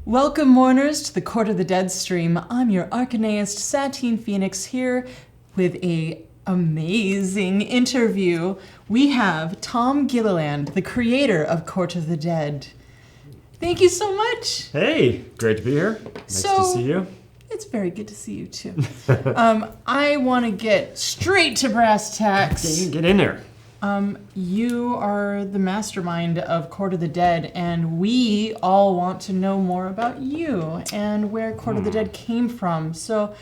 Welcome, mourners, to the Court of the Dead stream. I'm your Archanaeist Satine Phoenix here with a amazing interview. We have Tom Gilliland, the creator of Court of the Dead. Thank you so much. Hey, great to be here. Nice to see you. It's very good to see you too. I want to get straight to brass tacks. Get in there. You are the mastermind of Court of the Dead, and we all want to know more about you and where Court of the Dead came from. So,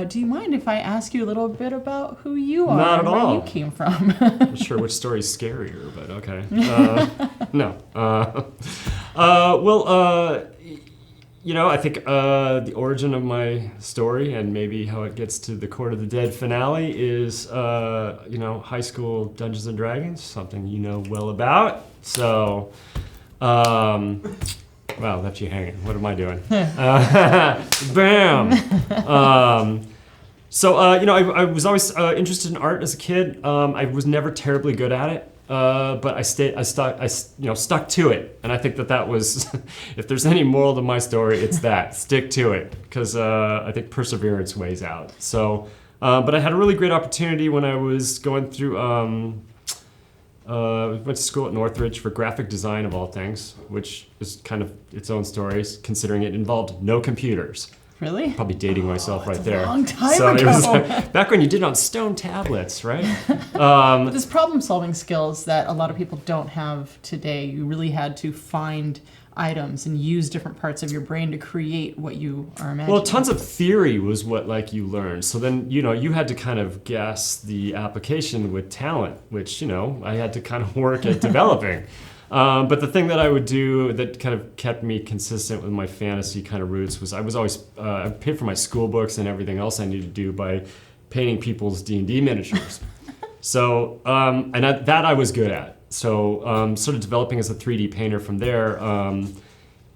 do you mind if I ask you a little bit about who you are Not at and where all. you came from? Not sure which story's scarier, but okay. No. I think the origin of my story and maybe how it gets to the Court of the Dead finale is, high school Dungeons and Dragons, something you know well about. So, wow, left you hanging. What am I doing? Bam! I was always interested in art as a kid. I was never terribly good at it. But I stuck to it, and I think that was, if there's any moral to my story, it's that stick to it, because I think perseverance weighs out. So, but I had a really great opportunity when I was going through. Went to school at Northridge for graphic design of all things, which is kind of its own story, considering it involved no computers. Really? Probably dating myself right there. A long time ago. It was back when you did it on stone tablets, right? There's problem-solving skills that a lot of people don't have today. You really had to find items and use different parts of your brain to create what you are imagining. Well, tons of theory was what you learned. So then, you had to kind of guess the application with talent, which, I had to kind of work at developing. But the thing that I would do that kind of kept me consistent with my fantasy kind of roots was I was always I paid for my school books and everything else I needed to do by painting people's D&D miniatures. So that I was good at. So sort of developing as a 3D painter from there.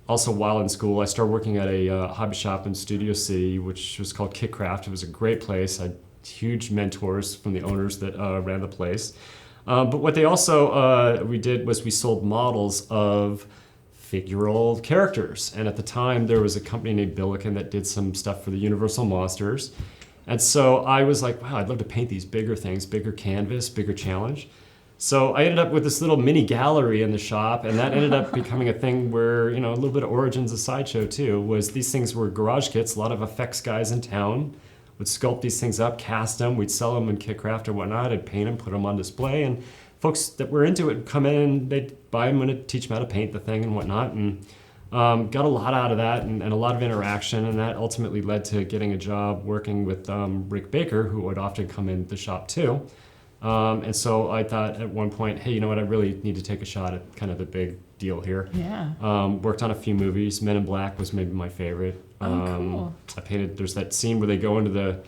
Also, while in school, I started working at a hobby shop in Studio City, which was called Kitcraft. It was a great place. I had huge mentors from the owners that ran the place. But what they also we did was we sold models of figural characters, and at the time there was a company named Billiken that did some stuff for the Universal Monsters, and so I was like, wow, I'd love to paint these bigger things, bigger canvas, bigger challenge. So I ended up with this little mini gallery in the shop, and that ended up becoming a thing where a little bit of origins of Sideshow too. Was these things were garage kits, a lot of effects guys in town would sculpt these things up, cast them, we'd sell them in Kitcraft or whatnot, I'd paint them, put them on display, and folks that were into it would come in, they'd buy them and I'd teach them how to paint the thing and whatnot, and got a lot out of that and a lot of interaction, and that ultimately led to getting a job working with Rick Baker, who would often come in the shop too. And so I thought at one point, hey, you know what, I really need to take a shot at kind of the big deal here. Yeah. Worked on a few movies. Men in Black was maybe my favorite. Cool. I painted, there's that scene where they go into the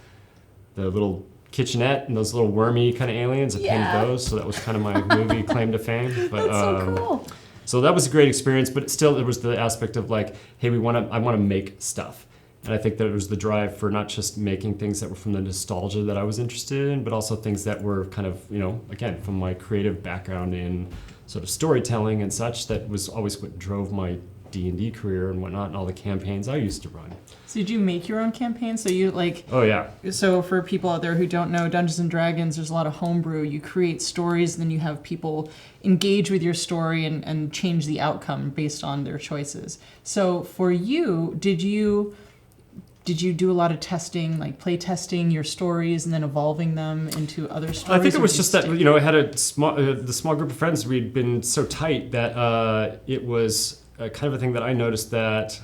little kitchenette and those little wormy kind of aliens. I painted those, so that was kind of my movie claim to fame. But, that's so cool. So that was a great experience, but still there was the aspect of like, hey, I want to make stuff. And I think that it was the drive for not just making things that were from the nostalgia that I was interested in, but also things that were kind of, again, from my creative background in sort of storytelling and such, that was always what drove my D&D career and whatnot, and all the campaigns I used to run. So did you make your own campaigns? So you Oh yeah. So for people out there who don't know Dungeons and Dragons, there's a lot of homebrew. You create stories, and then you have people engage with your story and change the outcome based on their choices. So for you, did you do a lot of testing, like play testing your stories and then evolving them into other stories? I think it was just that, I had the small group of friends, we'd been so tight that it was kind of a thing that I noticed that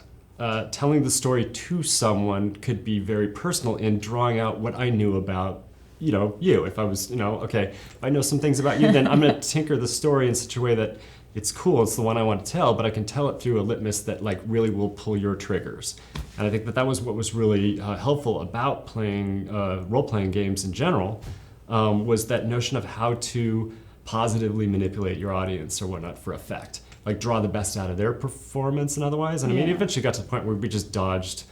telling the story to someone could be very personal in drawing out what I knew about, you. If I was, okay, if I know some things about you, then I'm going to tinker the story in such a way that it's cool, it's the one I want to tell, but I can tell it through a litmus that really will pull your triggers. And I think that was what was really helpful about playing role-playing games in general, was that notion of how to positively manipulate your audience or whatnot for effect. Like draw the best out of their performance and otherwise. And I mean, it eventually got to the point where we just dodged,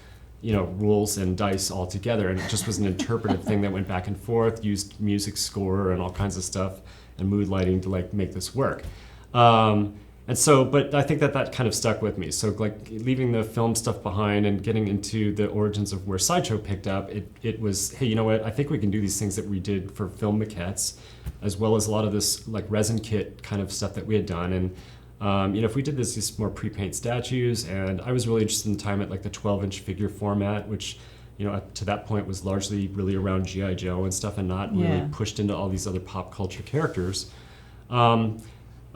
rules and dice altogether, and it just was an interpretive thing that went back and forth, used music score and all kinds of stuff and mood lighting to make this work. And so, but I think that kind of stuck with me. So like leaving the film stuff behind and getting into the origins of where Sideshow picked up, it was, hey, you know what? I think we can do these things that we did for film maquettes, as well as a lot of this like resin kit kind of stuff that we had done. And if we did these more pre-paint statues, and I was really interested in the time at like the 12-inch figure format, which up to that point was largely really around G.I. Joe and stuff, and not really pushed into all these other pop culture characters.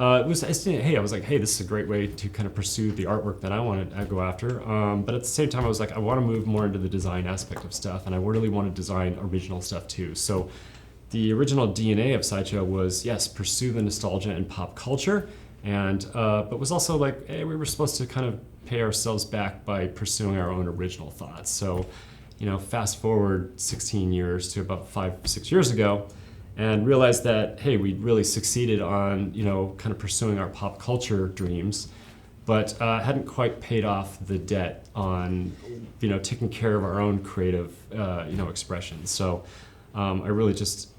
I was like, hey, this is a great way to kind of pursue the artwork that I want to go after. But at the same time, I was like, I want to move more into the design aspect of stuff, and I really want to design original stuff too. So the original DNA of Sideshow was, yes, pursue the nostalgia and pop culture, and but was also like, hey, we were supposed to kind of pay ourselves back by pursuing our own original thoughts. So, fast forward 16 years to about 5-6 years ago, and realized that, hey, we really succeeded on, kind of pursuing our pop culture dreams, but hadn't quite paid off the debt on, taking care of our own creative, expression. So I really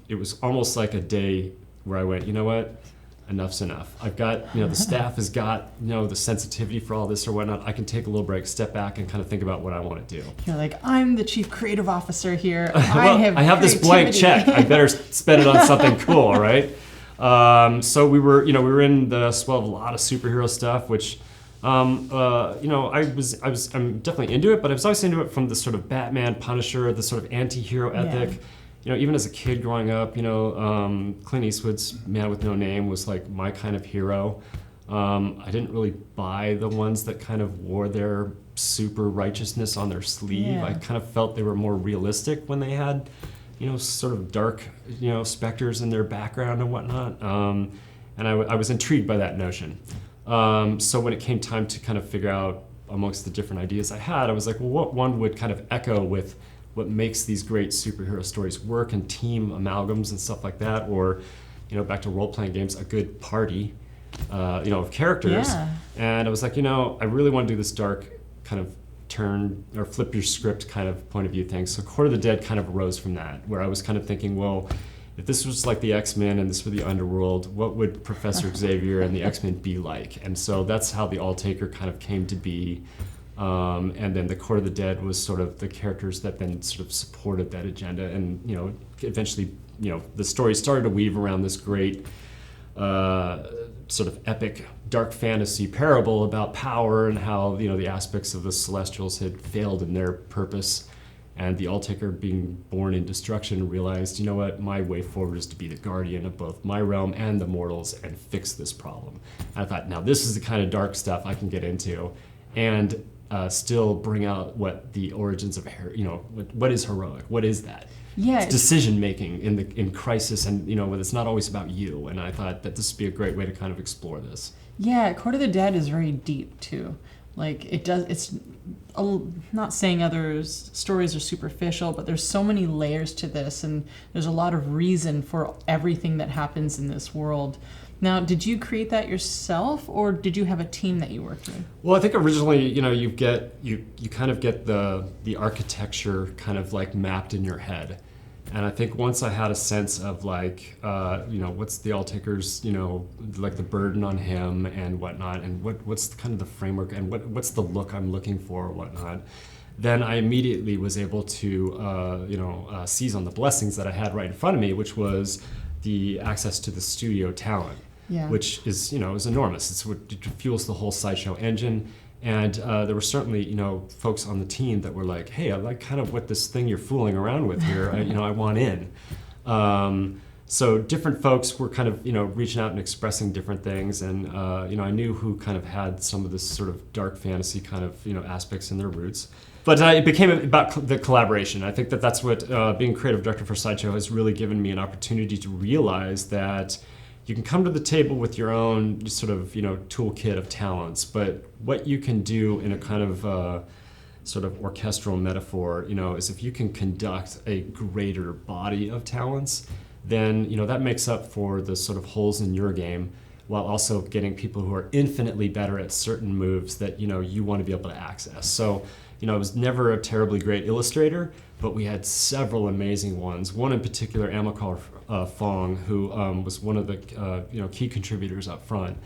it was almost like a day where I went, you know what? Enough's enough. I've got, the staff has got, the sensitivity for all this or whatnot. I can take a little break, step back, and kind of think about what I want to do. You're like, I'm the chief creative officer here. Well, I have this blank check. I better spend it on something cool, right? So we were in the swell of a lot of superhero stuff, which, I'm definitely into it, but I was always into it from the sort of Batman, Punisher, the sort of anti-hero ethic. Yeah. Even as a kid growing up, Clint Eastwood's Man with No Name was like my kind of hero. I didn't really buy the ones that kind of wore their super righteousness on their sleeve. Yeah. I kind of felt they were more realistic when they had, sort of dark, specters in their background and whatnot. And I was intrigued by that notion. So when it came time to kind of figure out amongst the different ideas I had, I was like, well, what one would kind of echo with what makes these great superhero stories work, and team amalgams and stuff like that, or back to role-playing games, a good party of characters. Yeah. And I was like, I really want to do this dark kind of turn or flip your script kind of point of view thing. So Court of the Dead kind of arose from that, where I was kind of thinking, well, if this was like the X-Men and this were the underworld, what would Professor Xavier and the X-Men be like? And so that's how the All-Taker kind of came to be. And then the Court of the Dead was sort of the characters that then sort of supported that agenda, and eventually the story started to weave around this great sort of epic dark fantasy parable about power and how the aspects of the Celestials had failed in their purpose, and the All-Taker, being born in destruction, realized, my way forward is to be the guardian of both my realm and the mortals and fix this problem. And I thought, now this is the kind of dark stuff I can get into, and still bring out what the origins of what is heroic, what is that? Yeah, it's decision making in crisis, and it's not always about you. And I thought that this would be a great way to kind of explore this. Yeah, Court of the Dead is very deep too. Like it's not saying other stories are superficial, but there's so many layers to this, and there's a lot of reason for everything that happens in this world. Now, did you create that yourself, or did you have a team that you worked with? Well, I think originally, you kind of get the architecture kind of like mapped in your head, and I think once I had a sense of like, what's the All-Taker's, like the burden on him and whatnot, and what's kind of the framework and what's the look I'm looking for or whatnot, then I immediately was able to, seize on the blessings that I had right in front of me, which was the access to the studio talent. Yeah. Which is, is enormous. It's what fuels the whole Sideshow engine. And there were certainly, folks on the team that were like, hey, I like kind of what this thing you're fooling around with here. I want in. So different folks were kind of, reaching out and expressing different things. And, I knew who kind of had some of this sort of dark fantasy kind of, aspects in their roots. But it became about the collaboration. I think that's what being creative director for Sideshow has really given me an opportunity to realize that you can come to the table with your own sort of, toolkit of talents, but what you can do in a kind of sort of orchestral metaphor, is if you can conduct a greater body of talents, then, that makes up for the sort of holes in your game, while also getting people who are infinitely better at certain moves that, you want to be able to access. So, I was never a terribly great illustrator, but we had several amazing ones. One in particular, Amilcar Fong, who was one of the key contributors up front,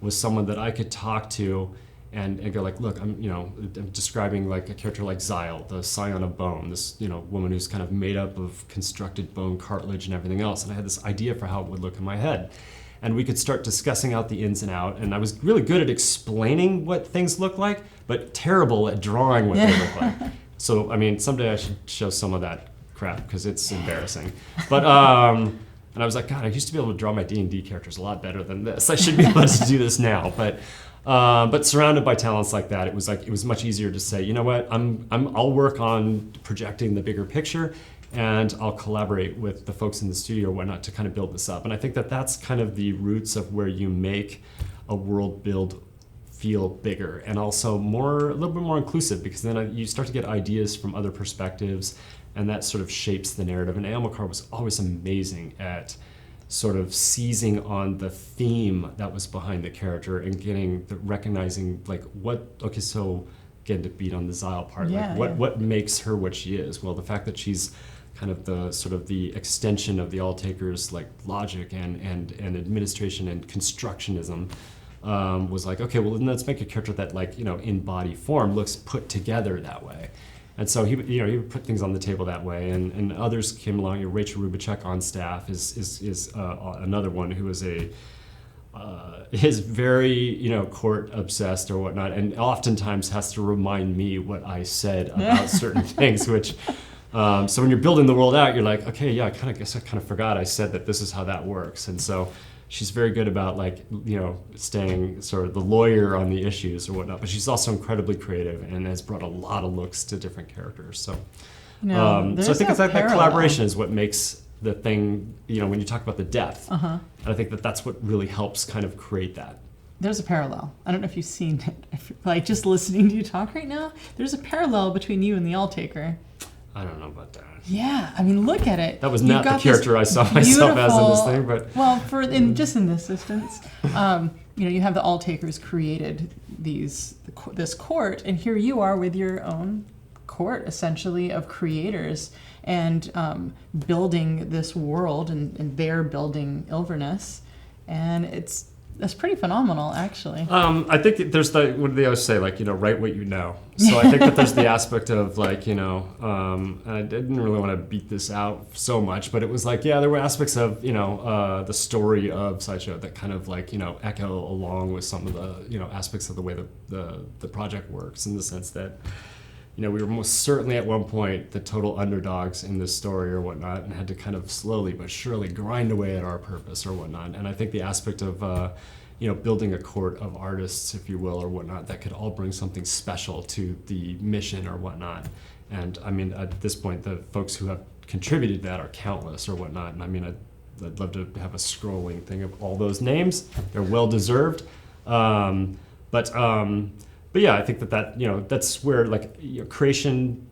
was someone that I could talk to and go like, look, I'm describing like a character like Xyle, the scion of bone, this, woman who's kind of made up of constructed bone cartilage and everything else. And I had this idea for how it would look in my head. And we could start discussing out the ins and out. And I was really good at explaining what things look like, but terrible at drawing what they look like. So, I mean, someday I should show some of that crap because it's embarrassing. But, and I was like, God, I used to be able to draw my D&D characters a lot better than this. I should be able to do this now. But surrounded by talents like that, it was much easier to say, you know what, I'll work on projecting the bigger picture, and I'll collaborate with the folks in the studio or whatnot to kind of build this up. And I think that that's kind of the roots of where you make a world build feel bigger and also a little bit more inclusive, because then you start to get ideas from other perspectives, and that sort of shapes the narrative. And Amalcar was always amazing at sort of seizing on the theme that was behind the character and recognizing like so again, to beat on the Xyle part, what makes her what she is? Well, the fact that she's kind of the extension of the All-Takers like logic and administration and constructionism, was like, okay, well then let's make a character that like, in body form looks put together that way. And so he would put things on the table that way, and others came along. Rachel Rubicek on staff is another one who is is very court obsessed or whatnot, and oftentimes has to remind me what I said about certain things. Which so when you're building the world out, you're like, okay, yeah, I kind of forgot I said that this is how that works, and so. She's very good about like, staying sort of the lawyer on the issues or whatnot, but she's also incredibly creative and has brought a lot of looks to different characters. So, so I think it's like that collaboration is what makes the thing, when you talk about the depth, and I think that that's what really helps kind of create that. There's a parallel. I don't know if you've seen it. Like just listening to you talk right now, there's a parallel between you and the All-Taker. I don't know about that. Yeah, I mean, look at it. That was not the character I saw myself as in this thing, but well, in this instance, you have the All-Takers created this court, and here you are with your own court, essentially, of creators, and building this world, and they're building Ilverness, and that's pretty phenomenal, actually. I think that there's what do they always say, like, write what you know. So I think that there's the aspect of like, and I didn't really want to beat this out so much, but it was like, yeah, there were aspects of, the story of Sideshow that kind of like, echo along with some of the, aspects of the way the project works, in the sense that, we were most certainly at one point the total underdogs in this story or whatnot, and had to kind of slowly but surely grind away at our purpose or whatnot. And I think the aspect of, building a court of artists, if you will, or whatnot, that could all bring something special to the mission or whatnot. And I mean, at this point, the folks who have contributed that are countless or whatnot. And I mean, I'd love to have a scrolling thing of all those names. They're well deserved. But yeah, I think that that's where like creation,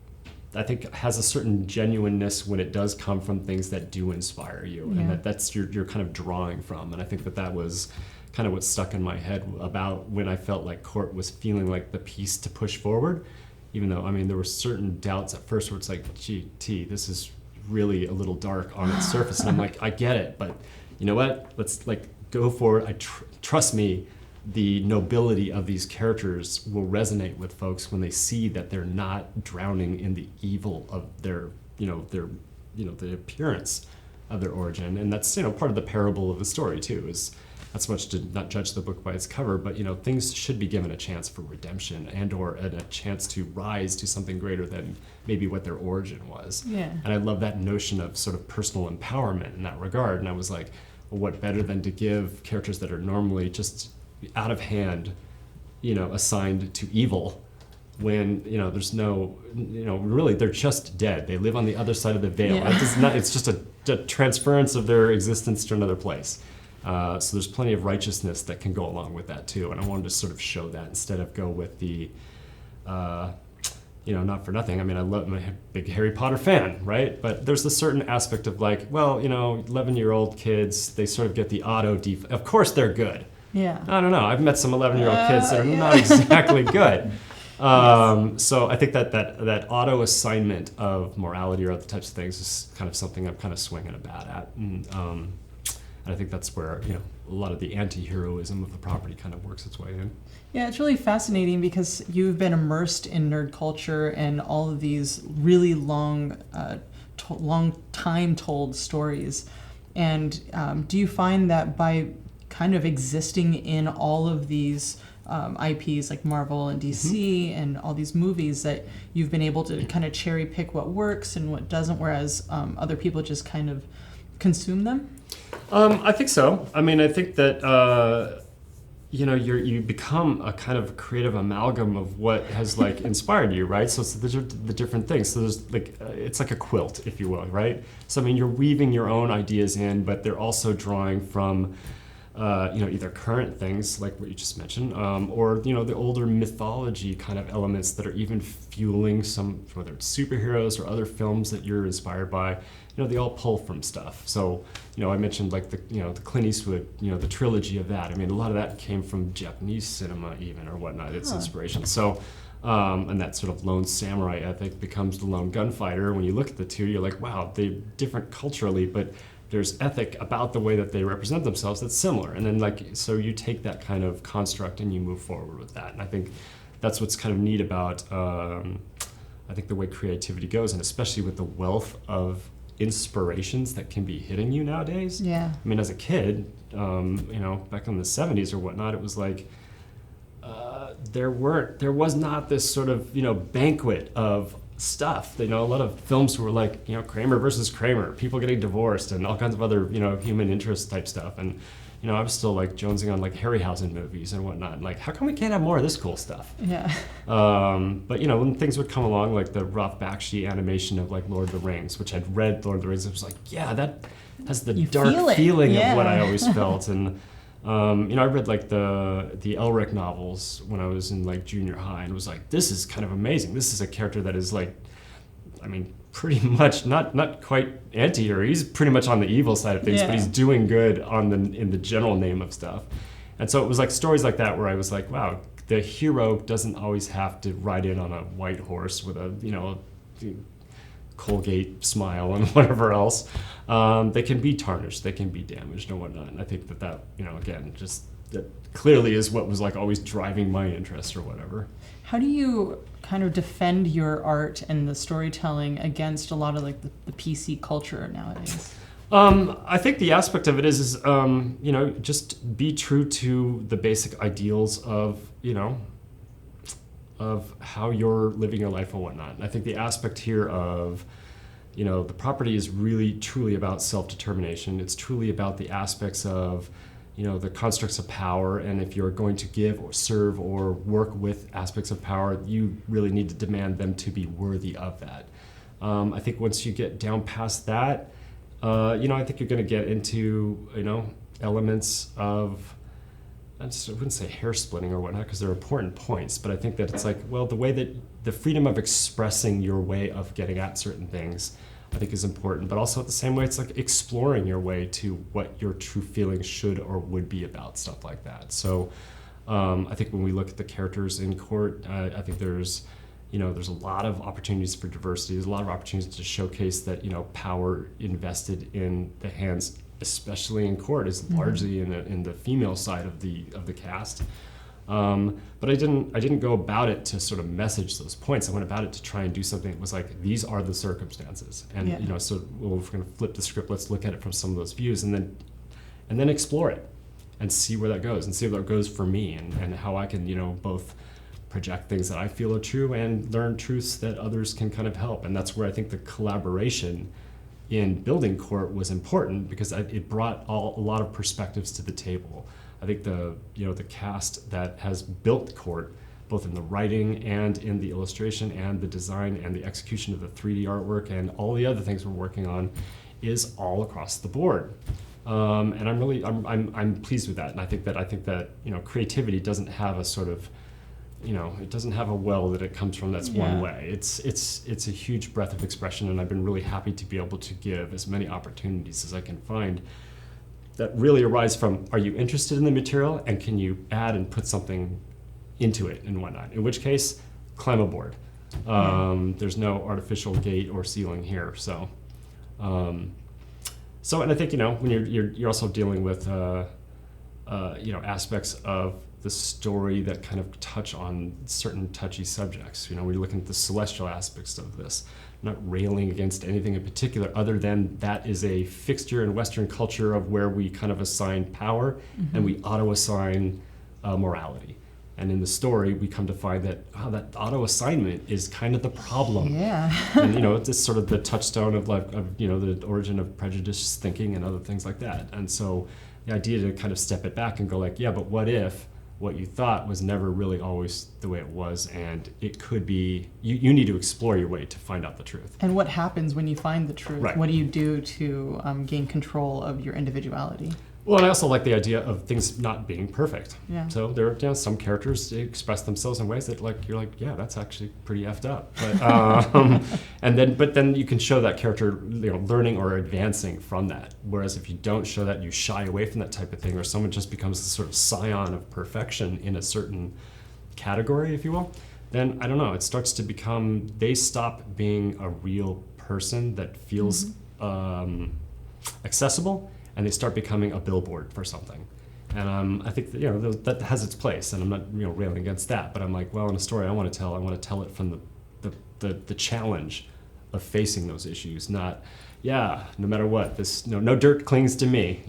I think, has a certain genuineness when it does come from things that do inspire you, and that's you're kind of drawing from. And I think that was kind of what stuck in my head about when I felt like Court was feeling like the piece to push forward, even though, I mean, there were certain doubts at first where it's like, gee, this is really a little dark on its surface. And I'm like, I get it, but you know what? Let's like go for it. Trust me. The nobility of these characters will resonate with folks when they see that they're not drowning in the evil of their the appearance of their origin. And that's, part of the parable of the story too, is not so much to not judge the book by its cover, but, things should be given a chance for redemption and/or a chance to rise to something greater than maybe what their origin was. Yeah. And I love that notion of sort of personal empowerment in that regard. And I was like, well, what better than to give characters that are normally just out of hand, assigned to evil, when there's no, really they're just dead. They live on the other side of the veil. Yeah. It's just a transference of their existence to another place. So there's plenty of righteousness that can go along with that too. And I wanted to sort of show that instead of go with the, not for nothing. I mean, I'm a big Harry Potter fan, right? But there's a certain aspect of like, well, 11-year-old kids, they sort of get the of course they're good. Yeah. I don't know. I've met some 11-year-old kids that are not exactly good. So I think that auto assignment of morality or other types of things is kind of something I'm kind of swinging a bat at. And And I think that's where, a lot of the anti-heroism of the property kind of works its way in. Yeah, it's really fascinating because you've been immersed in nerd culture and all of these really long time told stories. And do you find that by kind of existing in all of these IPs like Marvel and DC and all these movies, that you've been able to kind of cherry pick what works and what doesn't, whereas other people just kind of consume them? I think so. I mean, I think that you become a kind of creative amalgam of what has like inspired you, right? So those are the different things. So there's like it's like a quilt, if you will, right? So I mean, you're weaving your own ideas in, but they're also drawing from either current things like what you just mentioned, or the older mythology kind of elements that are even fueling some, whether it's superheroes or other films that you're inspired by. They all pull from stuff. So, I mentioned like the Clint Eastwood, the trilogy of that. I mean, a lot of that came from Japanese cinema even or whatnot, its inspiration. So, and that sort of lone samurai ethic becomes the lone gunfighter. When you look at the two, you're like, wow, they're different culturally, but there's ethic about the way that they represent themselves that's similar. And then so you take that kind of construct and you move forward with that. And I think that's what's kind of neat about, I think the way creativity goes, and especially with the wealth of inspirations that can be hitting you nowadays. Yeah. I mean, as a kid, back in the 70s or whatnot, it was like there was not this sort of banquet of stuff. A lot of films were like Kramer versus Kramer, people getting divorced, and all kinds of other human interest type stuff. And I was still like jonesing on like Harryhausen movies and whatnot. Like, how come we can't have more of this cool stuff? Yeah. But when things would come along, like the Ralph Bakshi animation of like Lord of the Rings, which I'd read Lord of the Rings, it was like, yeah, that has the dark feeling of what I always felt. And I read like the Elric novels when I was in like junior high, and was like, this is kind of amazing. This is a character that is like, I mean, pretty much not quite anti-hero. He's pretty much on the evil side of things, but he's doing good in the general name of stuff. And so it was like stories like that where I was like, wow, the hero doesn't always have to ride in on a white horse with a Colgate smile and whatever else. They can be tarnished, they can be damaged and whatnot. And I think that again, just that clearly is what was like always driving my interest or whatever. How do you kind of defend your art and the storytelling against a lot of like the PC culture nowadays? I think the aspect of it is just be true to the basic ideals of how you're living your life and whatnot. And I think the aspect here of the property is really truly about self-determination. It's truly about the aspects of the constructs of power, and if you're going to give or serve or work with aspects of power, you really need to demand them to be worthy of that. I think once you get down past that, I think you're going to get into elements of, I wouldn't say hair splitting or whatnot, because they're important points, but I think that it's like, well, the way that the freedom of expressing your way of getting at certain things, I think is important, but also at the same way, it's like exploring your way to what your true feelings should or would be about stuff like that. So I think when we look at the characters in court, I think there's a lot of opportunities for diversity. There's a lot of opportunities to showcase that power invested in the hands, especially in court, is largely in the female side of the cast. But I didn't go about it to sort of message those points. I went about it to try and do something that was like, these are the if we're going to flip the script, let's look at it from some of those views, and then explore it and see where that goes, and see where that goes for me, and how I can both project things that I feel are true and learn truths that others can kind of help. And that's where I think the collaboration in building court was important, because it brought a lot of perspectives to the table. I think the cast that has built court, both in the writing and in the illustration and the design and the execution of the 3D artwork and all the other things we're working on, is all across the board. And I'm pleased with that. And I think that creativity doesn't have a sort of it doesn't have a well that it comes from that's one way. It's a huge breadth of expression, and I've been really happy to be able to give as many opportunities as I can find that really arise from, are you interested in the material, and can you add and put something into it and whatnot? In which case, climb aboard. There's no artificial gate or ceiling here. So So, and I think, when you're also dealing with, aspects of the story that kind of touch on certain touchy subjects. We're looking at the celestial aspects of this, not railing against anything in particular, other than that is a fixture in Western culture of where we kind of assign power and we auto-assign morality. And in the story, we come to find that that auto-assignment is kind of the problem. Yeah. And it's sort of the touchstone of the origin of prejudice thinking and other things like that. And so the idea to kind of step it back and go like, yeah, but what if what you thought was never really always the way it was, and it could be, you need to explore your way to find out the truth. And what happens when you find the truth? Right. What do you do to gain control of your individuality? Well, and I also like the idea of things not being perfect. Yeah. So there are some characters express themselves in ways that you're like, yeah, that's actually pretty effed up. But but then you can show that character learning or advancing from that. Whereas if you don't show that, you shy away from that type of thing, or someone just becomes the sort of scion of perfection in a certain category, if you will, then I don't know, it starts to become, they stop being a real person that feels accessible, and they start becoming a billboard for something. And I think that, that has its place, and I'm not railing against that, but I'm like, well, in a story I want to tell it from the challenge of facing those issues, not, no matter what, this no dirt clings to me,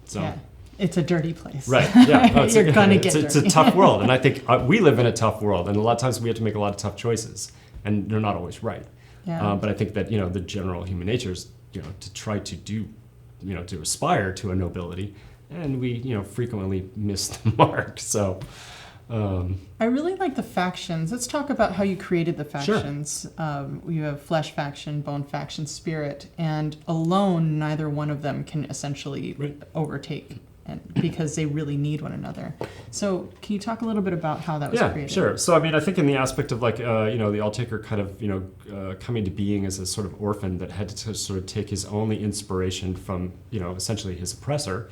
so. Yeah. It's a dirty place. Right, yeah. No, You're gonna get it's a tough world, and I think we live in a tough world, and a lot of times we have to make a lot of tough choices, and they're not always right. Yeah. But I think that, the general human nature is, to try to do, to aspire to a nobility, and we, frequently miss the mark. So, I really like the factions. Let's talk about how you created the factions. Sure. You have flesh faction, bone faction, spirit, and alone, neither one of them can essentially overtake, because they really need one another. So can you talk a little bit about how that was created? Yeah, sure. So, I think in the aspect of the Alltaker kind of, coming to being as a sort of orphan that had to sort of take his only inspiration from, essentially his oppressor,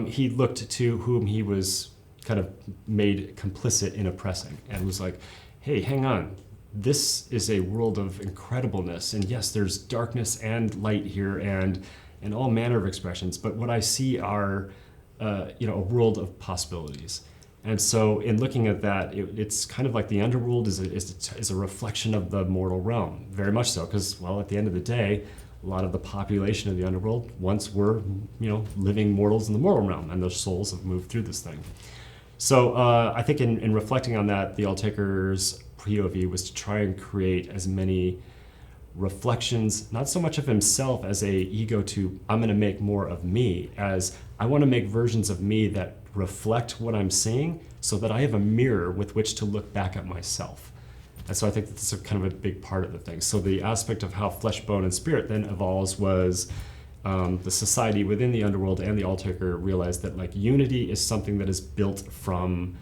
he looked to whom he was kind of made complicit in oppressing, and was like, hey, hang on. This is a world of incredibleness, and yes, there's darkness and light here, and all manner of expressions, but what I see are, a world of possibilities. And so in looking at that, it's kind of like the underworld is a reflection of the mortal realm, very much so, because, well, at the end of the day, a lot of the population of the underworld once were, living mortals in the mortal realm, and their souls have moved through this thing. So I think in reflecting on that, the Alltaker's POV was to try and create as many reflections, not so much of himself as a ego to, I'm going to make more of me, as I want to make versions of me that reflect what I'm seeing, so that I have a mirror with which to look back at myself. And so I think that's a kind of a big part of the thing. So the aspect of how flesh, bone, and spirit then evolves was the society within the underworld and the Alltaker realized that unity is something that is built from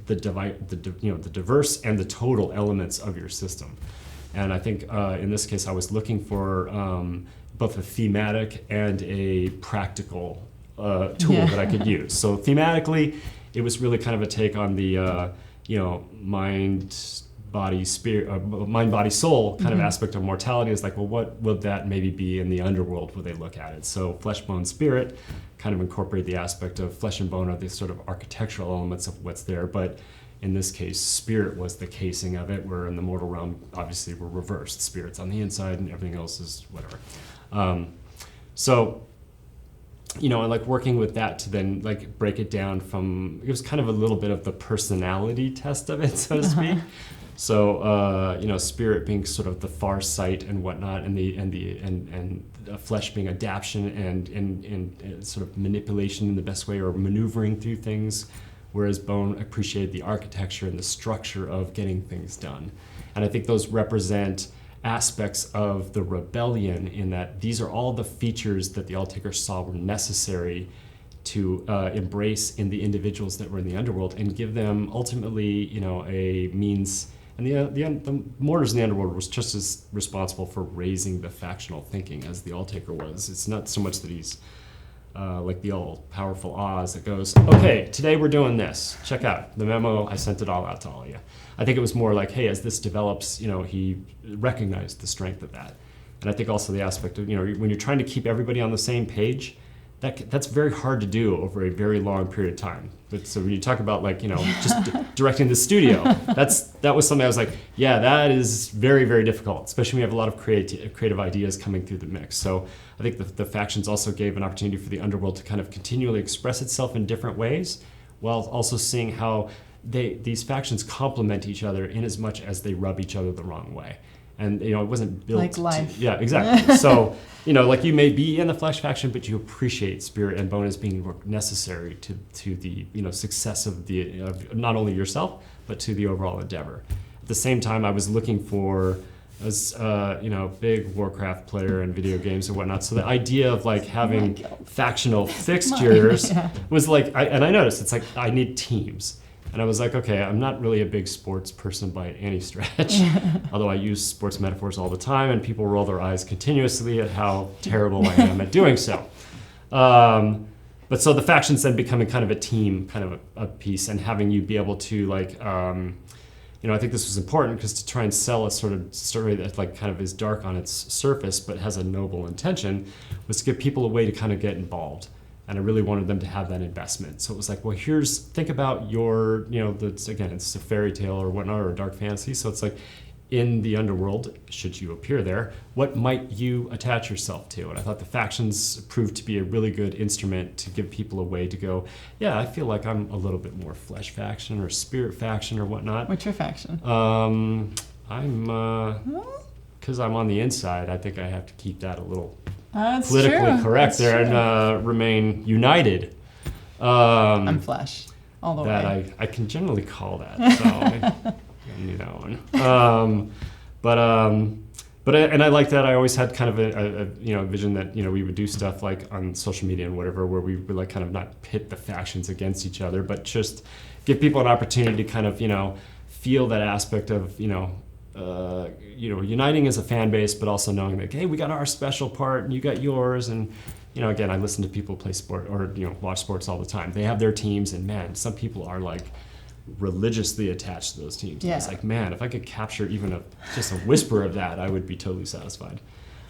the diverse and the total elements of your system. And I think in this case, I was looking for both a thematic and a practical tool that I could use. So thematically, it was really kind of a take on the mind, body, spirit, mind, body, soul kind of aspect of mortality. Is like, well, what would that maybe be in the underworld where they look at it? So flesh, bone, spirit kind of incorporate the aspect of flesh and bone are the sort of architectural elements of what's there, but in this case, spirit was the casing of it, where in the mortal realm, obviously, we're reversed. Spirit's on the inside and everything else is whatever. And like working with that to then break it down from, it was kind of a little bit of the personality test of it, so to speak. So, spirit being sort of the far sight and whatnot, and flesh being adaptation and sort of manipulation in the best way, or maneuvering through things, whereas bone appreciated the architecture and the structure of getting things done. And I think those represent aspects of the rebellion, in that these are all the features that the Alltaker saw were necessary to embrace in the individuals that were in the underworld, and give them ultimately, a means. And the mortars in the underworld was just as responsible for raising the factional thinking as the Alltaker was. It's not so much that he's like the all-powerful Oz that goes, okay, today we're doing this. Check out the memo. I sent it all out to all of you. I think it was more like, hey, as this develops, he recognized the strength of that. And I think also the aspect of, when you're trying to keep everybody on the same page, that's very hard to do over a very long period of time. But so when you talk about just directing the studio, that was something I was like, yeah, that is very, very difficult, especially when you have a lot of creative ideas coming through the mix. So I think the factions also gave an opportunity for the underworld to kind of continually express itself in different ways, while also seeing how these factions complement each other in as much as they rub each other the wrong way. And it wasn't built like life. Yeah, exactly. So like you may be in the Flesh faction, but you appreciate Spirit and Bone as being necessary to the success of not only yourself but to the overall endeavor. At the same time, I was looking for as big Warcraft player and video games and whatnot. So the idea of having factional fixtures was and I noticed it's I need teams. And I was like, okay, I'm not really a big sports person by any stretch, although I use sports metaphors all the time, and people roll their eyes continuously at how terrible I am at doing so. But so the factions then becoming kind of a team, kind of a piece, and having you be able to I think this was important because to try and sell a sort of story that kind of is dark on its surface but has a noble intention was to give people a way to kind of get involved. And I really wanted them to have that investment. So it was well, think about your, it's a fairy tale or whatnot, or a dark fantasy. So it's in the underworld, should you appear there, what might you attach yourself to? And I thought the factions proved to be a really good instrument to give people a way to go, yeah, I feel like I'm a little bit more Flesh faction or Spirit faction or whatnot. What's your faction? I'm, because I'm on the inside, I think I have to keep that a little That's politically true. correct That's there true. And remain united. I'm Flesh all the that way. I can generally call that. So I knew that one. And I like that. I always had kind of a vision that we would do stuff on social media and whatever, where we would kind of not pit the factions against each other, but just give people an opportunity to kind of feel that aspect of uniting as a fan base, but also knowing that, hey, we got our special part and you got yours. And, again, I listen to people play sport or, watch sports all the time. They have their teams, and man, some people are religiously attached to those teams. Yeah. It's man, if I could capture even just a whisper of that, I would be totally satisfied.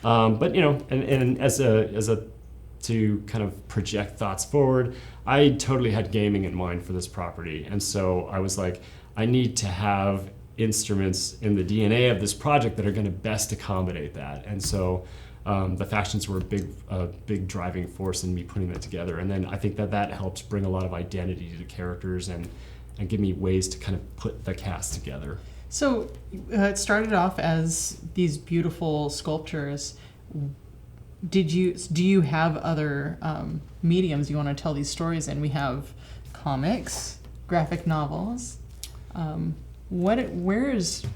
But, and as to kind of project thoughts forward, I totally had gaming in mind for this property. And so I was I need to have instruments in the DNA of this project that are going to best accommodate that. And so the factions were a big driving force in me putting that together. And then I think that helps bring a lot of identity to the characters and give me ways to kind of put the cast together. So it started off as these beautiful sculptures. Do you have other mediums you want to tell these stories in? We have comics, graphic novels. What is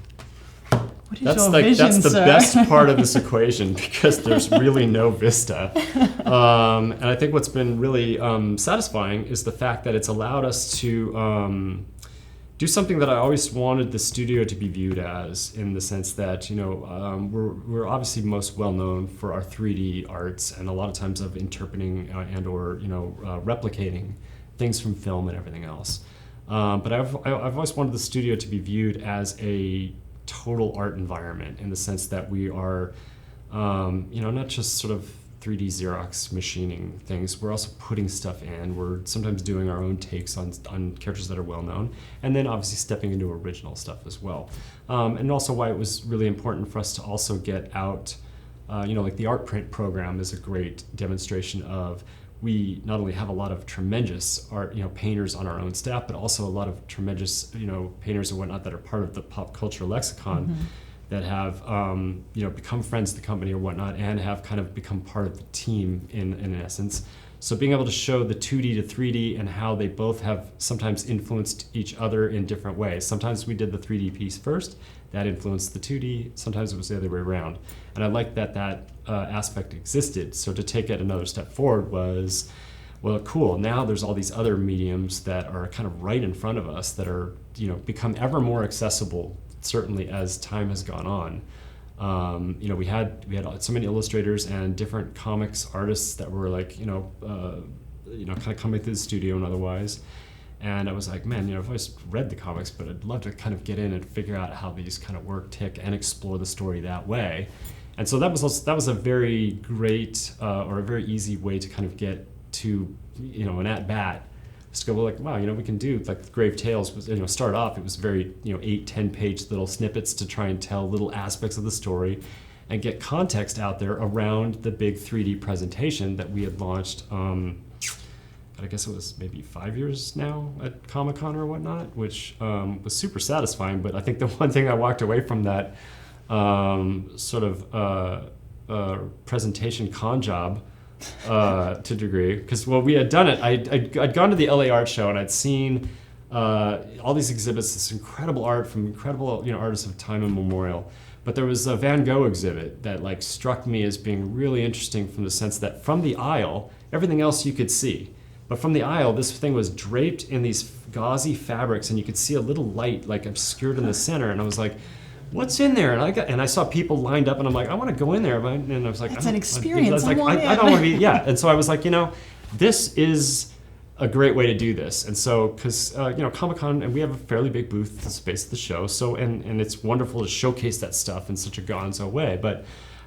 that's your vision, that's the sir? best part of this equation, because there's really no vista. And I think what's been really satisfying is the fact that it's allowed us to do something that I always wanted the studio to be viewed as, in the sense that we're obviously most well known for our 3D arts, and a lot of times of interpreting and or replicating things from film and everything else. But I've always wanted the studio to be viewed as a total art environment, in the sense that we are, not just sort of 3D Xerox machining things. We're also putting stuff in. We're sometimes doing our own takes on characters that are well known, and then obviously stepping into original stuff as well. And also why it was really important for us to also get out, the art print program is a great demonstration of, we not only have a lot of tremendous art, painters on our own staff, but also a lot of tremendous, painters and whatnot that are part of the pop culture lexicon, mm-hmm. that have, become friends of the company or whatnot, and have kind of become part of the team in essence. So being able to show the 2D to 3D and how they both have sometimes influenced each other in different ways. Sometimes we did the 3D piece first, that influenced the 2D. Sometimes it was the other way around. And I like that aspect existed. So to take it another step forward was, well, cool, now there's all these other mediums that are kind of right in front of us that are, become ever more accessible, certainly as time has gone on. We had so many illustrators and different comics artists that were kind of coming through the studio and otherwise. And I was like, man, I've always read the comics, but I'd love to kind of get in and figure out how these kind of work, tick, and explore the story that way. And so that was a very great or a very easy way to kind of get to, an at bat. Just go, well, like, wow, we can do, like, Grave Tales was, start off, it was very, 8-10 page little snippets to try and tell little aspects of the story and get context out there around the big 3D presentation that we had launched, I guess it was maybe 5 years now at Comic-Con or whatnot, which was super satisfying. But I think the one thing I walked away from that presentation con job to a degree, because we had done it. I'd gone to the LA Art Show and I'd seen all these exhibits, this incredible art from incredible artists of time immemorial. But there was a Van Gogh exhibit that, like, struck me as being really interesting from the sense that from the aisle, everything else you could see. But from the aisle, this thing was draped in these gauzy fabrics, and you could see a little light, like, obscured in the center. And I was like, what's in there? And I saw people lined up, and I'm like, I want to go in there. And I was like, it's an experience. I don't want to be, yeah. And so I was like, this is a great way to do this. And so, because, Comic-Con, and we have a fairly big booth space at the show, so, and it's wonderful to showcase that stuff in such a gonzo way. But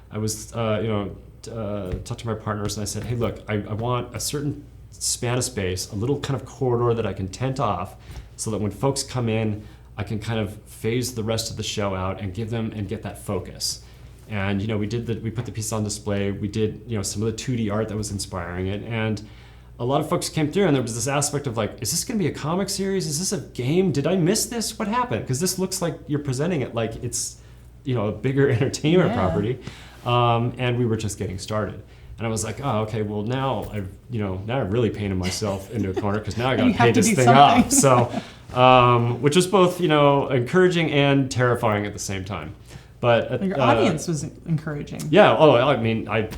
I was, talking to my partners, and I said, hey, look, I want a certain span of space, a little kind of corridor that I can tent off so that when folks come in, I can kind of phase the rest of the show out and give them and get that focus. And we put the piece on display. We did some of the 2D art that was inspiring it, and a lot of folks came through, and there was this aspect of, like, is this going to be a comic series? Is this a game? Did I miss this? What happened? Because this looks like you're presenting it like it's a bigger entertainment property, and we were just getting started. And I was like, oh, okay, well, now I've really painted myself into a corner, because now I got to pay this thing off. So, which was both, encouraging and terrifying at the same time. But your audience was encouraging. Yeah. Oh, I mean, I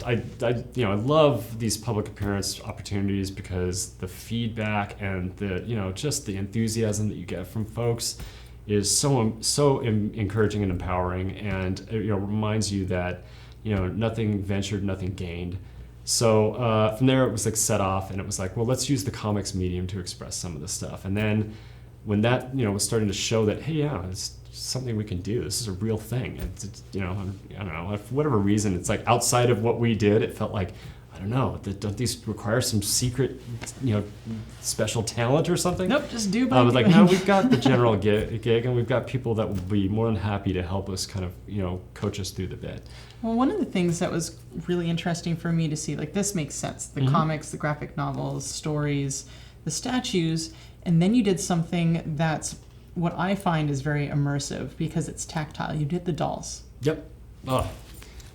love these public appearance opportunities because the feedback and the just the enthusiasm that you get from folks is so encouraging and empowering, and reminds you that nothing ventured, nothing gained. So from there, it was like set off, and it was like, well, let's use the comics medium to express some of this stuff. And then when that was starting to show that, hey, yeah, it's something we can do. This is a real thing. It's I don't know, for whatever reason, it's like outside of what we did, it felt like, I don't know, don't these require some secret, special talent or something? Nope, just do. I was like, no, we've got the general gig, and we've got people that will be more than happy to help us kind of, coach us through the bit. Well, one of the things that was really interesting for me to see, like, this makes sense. The comics, the graphic novels, stories, the statues, and then you did something that's what I find is very immersive because it's tactile. You did the dolls. Yep. Oh.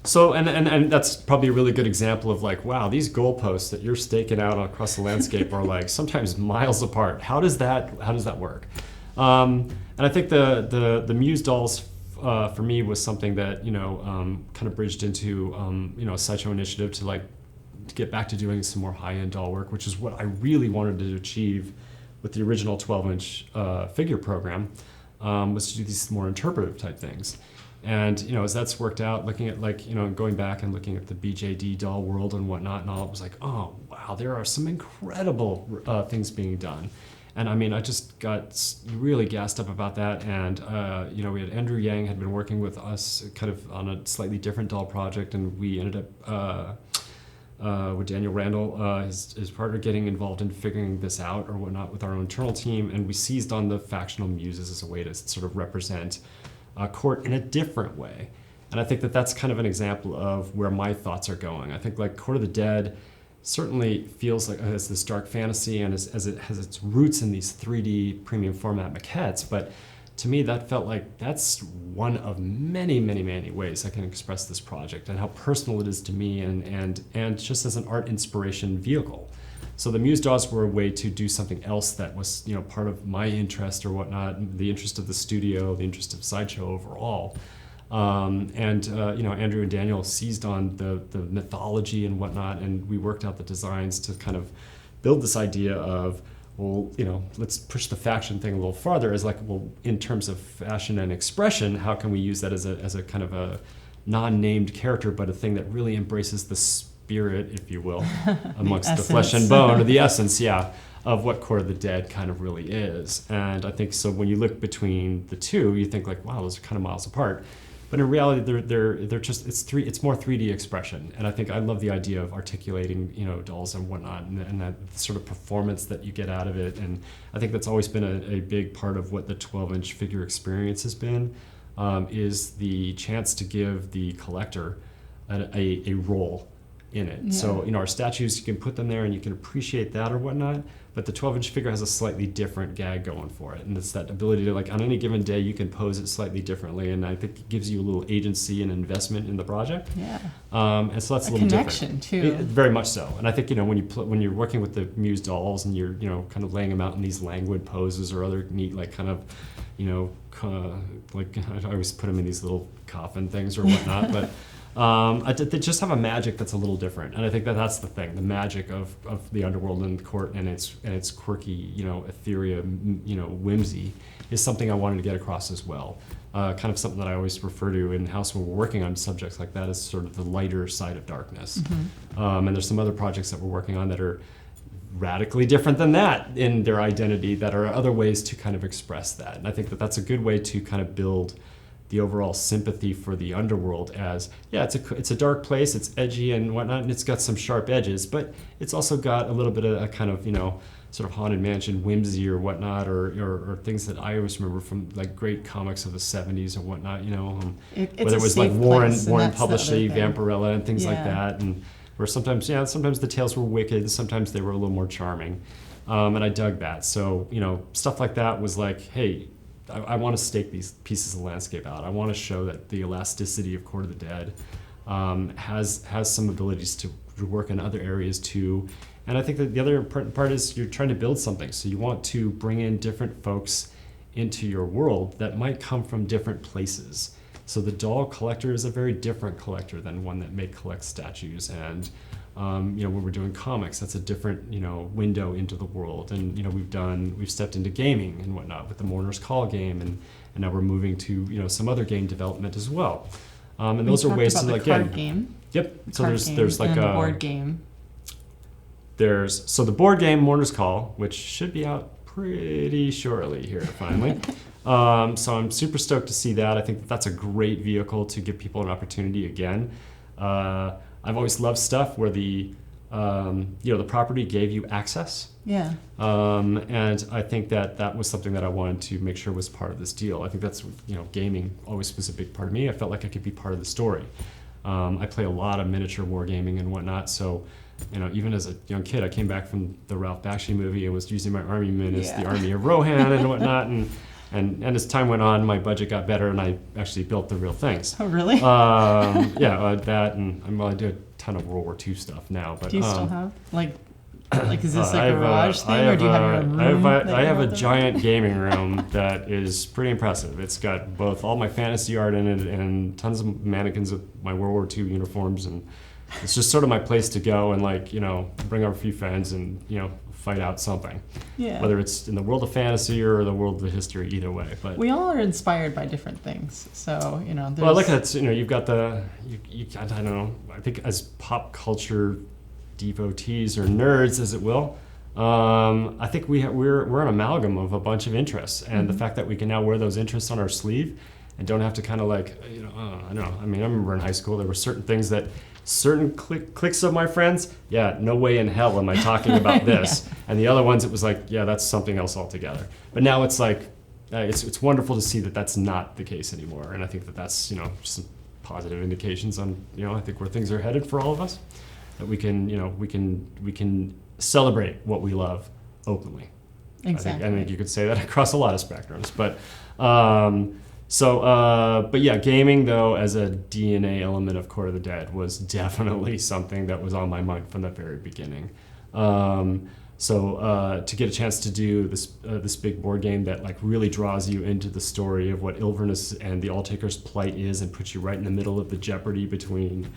So, and that's probably a really good example of, like, wow, these goalposts that you're staking out across the landscape are, like, sometimes miles apart. How does that work? And I think the Muse dolls for me was something that kind of bridged into a Sideshow initiative to get back to doing some more high-end doll work, which is what I really wanted to achieve with the original 12-inch figure program, was to do these more interpretive type things. And as that's worked out, looking at going back and looking at the BJD doll world and whatnot, and all, it was like, oh wow, there are some incredible things being done. And I mean, I just got really gassed up about that. And we had Andrew Yang had been working with us kind of on a slightly different doll project, and we ended up with Daniel Randall, his partner, getting involved in figuring this out or whatnot with our own internal team, and we seized on the factional muses as a way to sort of represent Court in a different way. And I think that's kind of an example of where my thoughts are going. I think, like, Court of the Dead certainly feels like it has this dark fantasy, and as it has its roots in these 3D premium format maquettes, but to me that felt like that's one of many, many, many ways I can express this project and how personal it is to me, and just as an art inspiration vehicle. So the Muse dolls were a way to do something else that was part of my interest or whatnot, the interest of the studio, the interest of Sideshow overall. Andrew and Daniel seized on the mythology and whatnot, and we worked out the designs to kind of build this idea of, well, let's push the faction thing a little farther as like, well, in terms of fashion and expression, how can we use that as a kind of a non-named character, but a thing that really embraces the spirit, if you will, amongst the flesh and bone, or the essence, of what Court of the Dead kind of really is. And I think so when you look between the two, you think like, wow, those are kind of miles apart. But in reality, they're just it's more 3D expression, and I think I love the idea of articulating dolls and whatnot, and that sort of performance that you get out of it. And I think that's always been a big part of what the 12-inch figure experience has been, is the chance to give the collector a role in it. Yeah. So our statues, you can put them there and you can appreciate that or whatnot, but the 12-inch figure has a slightly different gag going for it, and it's that ability to, like, on any given day you can pose it slightly differently, and I think it gives you a little agency and investment in the project. Yeah. And so that's a little connection different. too. Very much so. And I think when you're working with the Muse dolls and you're kind of laying them out in these languid poses or other neat, like, kind of like, I always put them in these little coffin things or whatnot, but they just have a magic that's a little different, and I think that's the thing, the magic of the underworld and the court and its quirky, ethereal, whimsy is something I wanted to get across as well. Kind of something that I always refer to in house when we're working on subjects like that as sort of the lighter side of darkness. Mm-hmm. And there's some other projects that we're working on that are radically different than that in their identity, that are other ways to kind of express that. And I think that's a good way to kind of build the overall sympathy for the underworld as, it's a dark place, it's edgy and whatnot, and it's got some sharp edges, but it's also got a little bit of a kind of, sort of haunted mansion whimsy or whatnot, or things that I always remember from, like, great comics of the 70s and whatnot, whether it was like Warren Publishing, Vampirella and things like that, and where sometimes the tales were wicked, sometimes they were a little more charming, and I dug that. So, stuff like that was like, hey, I want to stake these pieces of landscape out. I want to show that the elasticity of Court of the Dead has some abilities to work in other areas too. And I think that the other important part is you're trying to build something. So you want to bring in different folks into your world that might come from different places. So the doll collector is a very different collector than one that may collect statues. And when we're doing comics, that's a different, window into the world. And, we've stepped into gaming and whatnot with the Mourner's Call game, and now we're moving to, some other game development as well. And those are ways to, like, card game. Yep. So there's like a board game. So the board game Mourner's Call, which should be out pretty shortly here finally. So I'm super stoked to see that. I think that's a great vehicle to give people an opportunity again. I've always loved stuff where the property gave you access. Yeah. And I think that was something that I wanted to make sure was part of this deal. I think that's, gaming always was a big part of me. I felt like I could be part of the story. I play a lot of miniature wargaming and whatnot, so, even as a young kid, I came back from the Ralph Bakshi movie and was using my army men as the army of Rohan and whatnot, and as time went on, my budget got better, and I actually built the real things. Oh, really? That, and I do a ton of World War II stuff now. But do you still have, like is this like a garage thing, or do you have your own room? I have a giant gaming room that is pretty impressive. It's got both all my fantasy art in it and tons of mannequins with my World War II uniforms, and it's just sort of my place to go and, like, bring over a few friends and, fight out something. Yeah. Whether it's in the world of fantasy or the world of history, either way. But we all are inspired by different things. So, there's... Well, I like that, you've got I don't know, I think as pop culture devotees or nerds, as it will, I think we're an amalgam of a bunch of interests. And the fact that we can now wear those interests on our sleeve and don't have to kind of, like, I don't know. I mean, I remember in high school, there were certain things that certain cliques of my friends, no way in hell am I talking about this. And the other ones, it was like, that's something else altogether. But now it's like, it's wonderful to see that that's not the case anymore. And I think that's, just some positive indications on, I think where things are headed for all of us, that we can celebrate what we love openly. Exactly. I think you could say that across a lot of spectrums, but gaming, though, as a DNA element of Court of the Dead was definitely something that was on my mind from the very beginning. To get a chance to do this big board game that, like, really draws you into the story of what Ilvernus and the Alltaker's plight is, and puts you right in the middle of the jeopardy between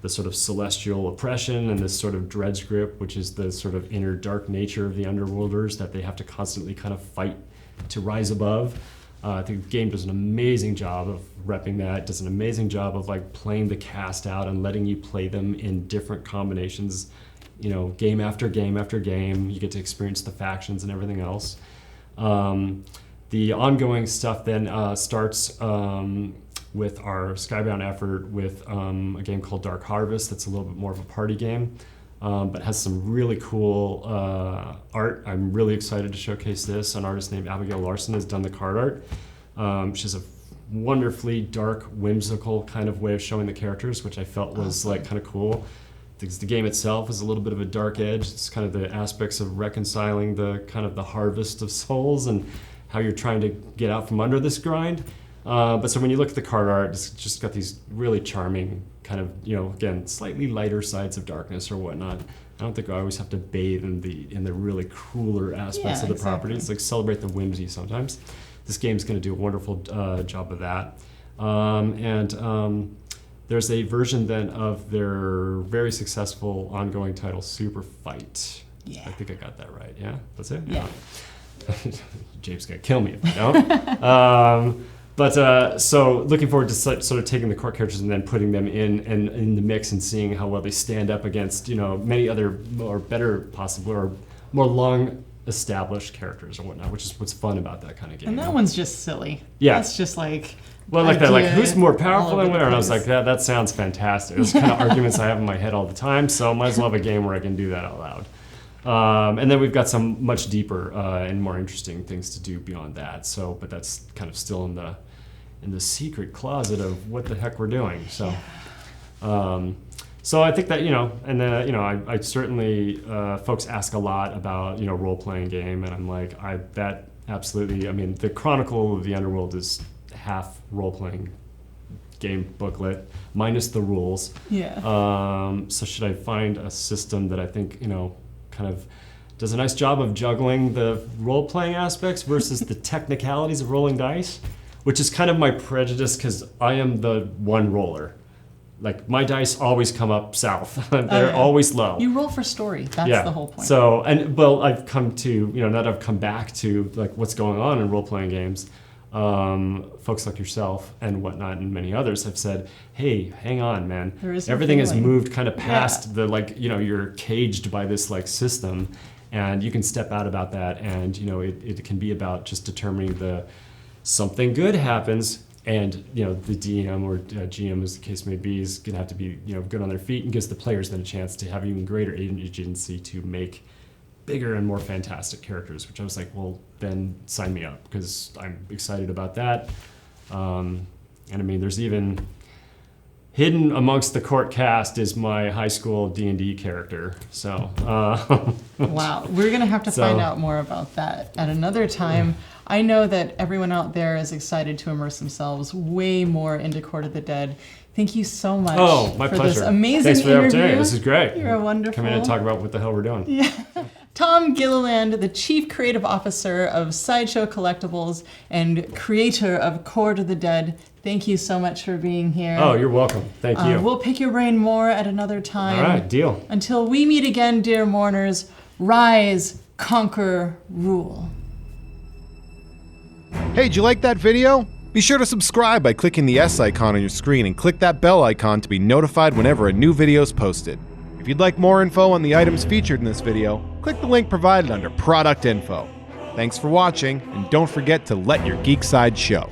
the sort of celestial oppression and this sort of dredge grip, which is the sort of inner dark nature of the Underworlders that they have to constantly kind of fight to rise above. I think the game does an amazing job of repping that, does an amazing job of, like, playing the cast out and letting you play them in different combinations, game after game after game. You get to experience the factions and everything else. The ongoing stuff then starts with our Skybound effort with a game called Dark Harvest that's a little bit more of a party game, but has some really cool art. I'm really excited to showcase this. An artist named Abigail Larson has done the card art. She has a wonderfully dark, whimsical kind of way of showing the characters, which I felt was like kind of cool. Because the game itself is a little bit of a dark edge. It's kind of the aspects of reconciling the kind of the harvest of souls and how you're trying to get out from under this grind. But so when you look at the card art, it's just got these really charming kind of, again, slightly lighter sides of darkness or whatnot. I don't think I always have to bathe in the really cooler aspects of the property. It's like celebrate the whimsy sometimes. This game's going to do a wonderful job of that. There's a version then of their very successful ongoing title, Super Fight. Yeah. I think I got that right. Yeah, that's it? Yeah. James gonna kill me if I don't. So looking forward to sort of taking the core characters and then putting them in the mix and seeing how well they stand up against many other or better possible or more long established characters or whatnot, which is what's fun about that kind of game. And that one's just silly. Yeah. That's just like who's more powerful than winner? And I was like, place. that sounds fantastic. Those kind of arguments I have in my head all the time, so I might as well have a game where I can do that out loud. And then we've got some much deeper and more interesting things to do beyond that. So, but that's kind of still in the secret closet of what the heck we're doing. So, so I think that I certainly folks ask a lot about role-playing game, and I'm like that absolutely. I mean, the Chronicle of the Underworld is half role-playing game booklet minus the rules. Yeah. So should I find a system that I think kind of does a nice job of juggling the role-playing aspects versus the technicalities of rolling dice, which is kind of my prejudice because I am the one roller. Like my dice always come up south. They're always low. You roll for story. That's the whole point. So, I've come to, now that I've come back to like what's going on in role-playing games, folks like yourself and whatnot and many others have said, hey, hang on, man. Everything has moved kind of past the you're caged by this like system, and you can step out about that, and it can be about just determining something good happens, and the DM or GM, as the case may be, is gonna have to be good on their feet and gives the players then a chance to have even greater agency to make bigger and more fantastic characters, which I was like, well, then sign me up because I'm excited about that. And I mean, there's even hidden amongst the court cast is my high school D&D character. So wow, we're gonna have to find out more about that at another time. I know that everyone out there is excited to immerse themselves way more into Court of the Dead. Thank you so much my for pleasure. this amazing Thanks for the interview. opportunity. This is great. You're wonderful. Come in and talk about what the hell we're doing. Yeah. Tom Gilliland, the Chief Creative Officer of Sideshow Collectibles and creator of Court of the Dead, thank you so much for being here. Oh, you're welcome. Thank you. We'll pick your brain more at another time. All right, deal. Until we meet again, dear mourners, rise, conquer, rule. Hey, did you like that video? Be sure to subscribe by clicking the S icon on your screen and click that bell icon to be notified whenever a new video is posted. If you'd like more info on the items featured in this video, click the link provided under Product Info. Thanks for watching, and don't forget to let your geek side show.